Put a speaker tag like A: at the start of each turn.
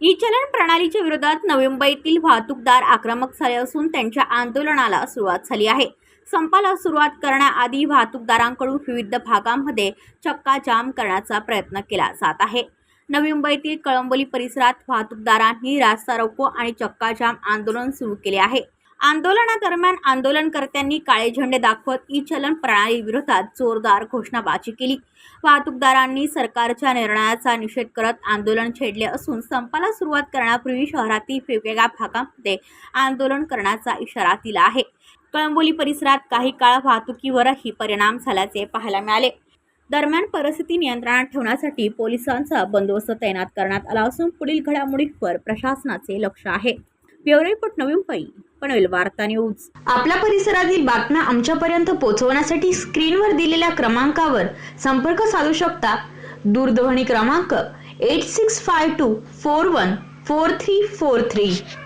A: ई-चलन प्रणालीच्या विरोधात नवी मुंबईतील वाहतूकदार आक्रमक झाले असून त्यांच्या आंदोलनाला सुरुवात झाली आहे। संपाला सुरुवात करण्याआधी वाहतूकदारांकडून विविध भागांमध्ये चक्का जाम करण्याचा प्रयत्न केला जात आहे। नवी मुंबईतील कळंबोली परिसरात वाहतूकदारांनी रास्ता रोको आणि चक्का जाम आंदोलन सुरू केले आहे। आंदोलनादरम्यान आंदोलनकर्त्यांनी काळे झेंडे दाखवत ई-चलन प्रणाली विरोधात जोरदार घोषणाबाजी केली। वाहतूकदारांनी सरकारच्या निर्णयाचा निषेध करत आंदोलन छेडले असून संपाला सुरुवात करण्यापूर्वी शहरातील वेगवेगळ्या भागांमध्ये आंदोलन करण्याचा इशारा दिला आहे। कळंबोली परिसरात काही काळ वाहतुकीवरही परिणाम झाल्याचे पाहायला मिळाले। दरम्यान परिस्थिती नियंत्रणात ठेवण्यासाठी पोलिसांचा बंदोबस्त तैनात करण्यात आला असून पुढील घडामोडींवर प्रशासनाचे लक्ष आहे। ब्युरो रिपोर्ट, नवी मुंबई, पनवेल वार्ता न्यूज।
B: आपल्या परिसरातील बातम्या आमच्यापर्यंत पोहोचवण्यासाठी स्क्रीनवर दिलेल्या क्रमांकावर संपर्क साधू शकता। दूरध्वनी क्रमांक 8652414343।